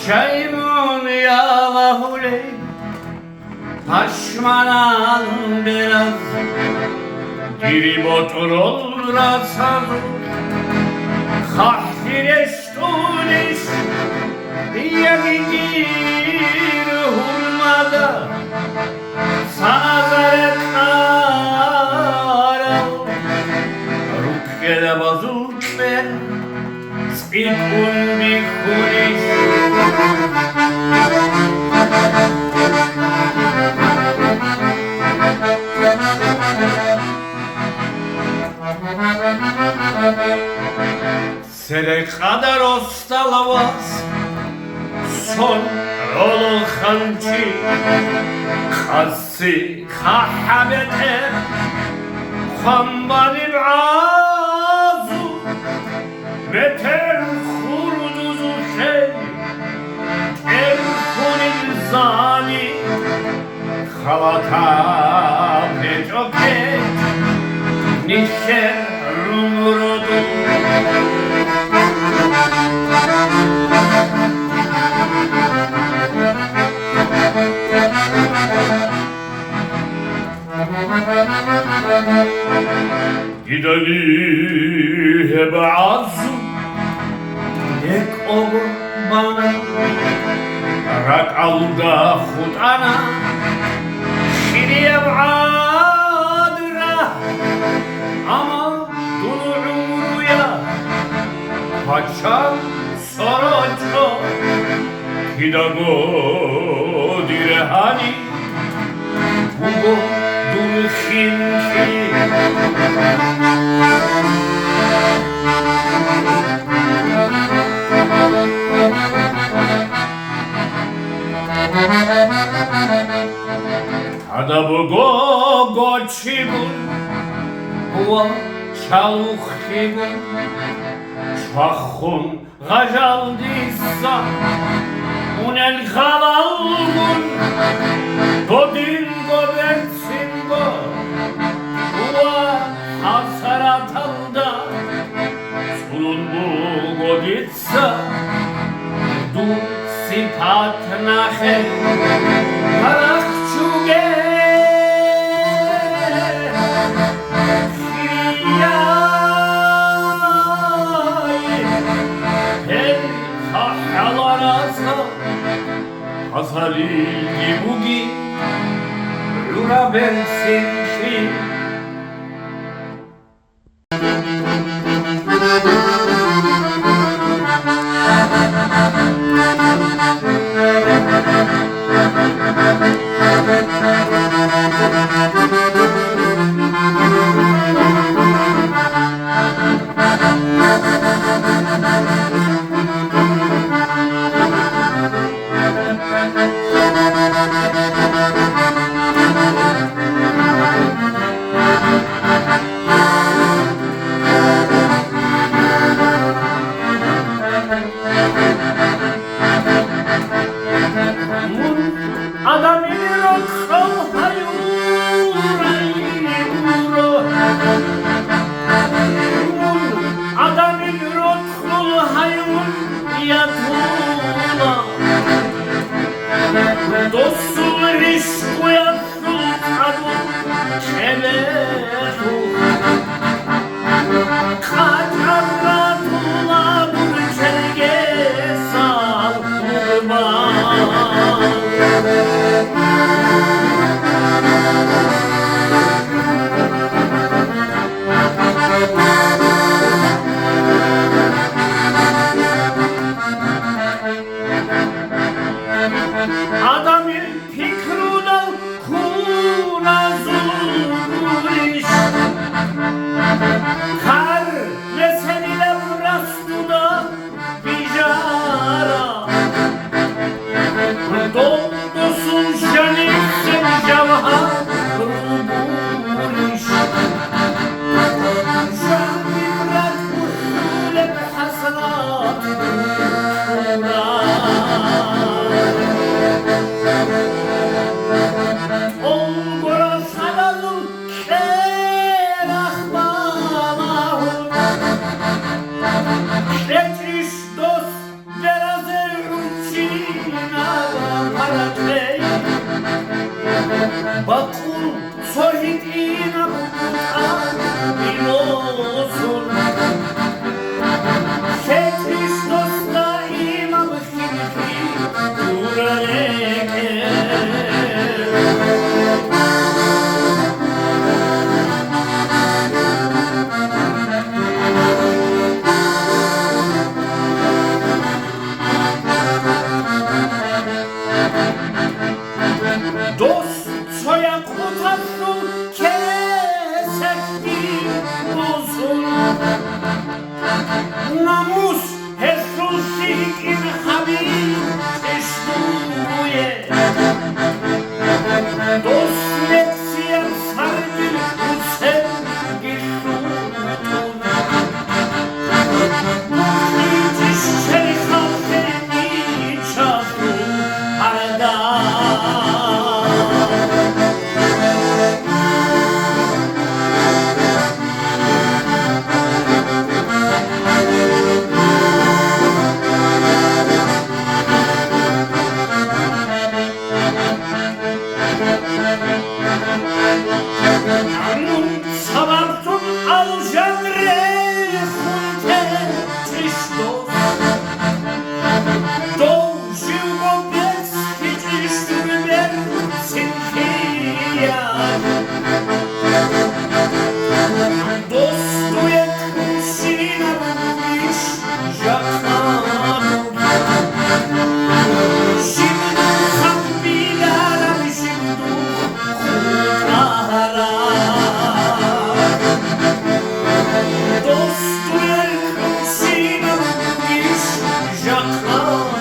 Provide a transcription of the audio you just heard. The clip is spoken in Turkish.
Şeymun yalahuley Paşmanan biraz Girip oturul rasalı Kahdireştuliş Yegidir hurmada Sana zarekara Rukkede bazut ben Spikun bir kuliş Sere kadar ostalavaz Son yolu hançi Kassi kahabete Kambalib azu Beter kurduzu şey Erkunil zani Halata pecoket Nişer rumrudu Gideli hep azu Dek olur bana Rak alda hutana Şiriye b'adra Ama dulu umruya Paçam soroço Hidago direhani Hugo dulhinki Adabu go goçibun Huwa çalukhibun Çakhun gajal dissa Unel khalalgun Dodin go bensin go Huwa hasarat alda Sulun bu goditsa Du sipat nahe Harak çuge Hazali gibugi Lura bensin ki Bakul sohit inam bilolsun Şey Hristos da imam hilki durareke Dost soyak utansun kesektir uzun Namus hesusik in habib teşnuye Dost leksiyen sargil usen gişrutun İtiş çelikafeni çatı arda Sabartun al jamre junte tristos Do żyło bez widzisz wyber synchia Dostuje kusina mówisz żakmanu Zimnu zambigara zimnu hutara Dostuje kusina mówisz żakmanu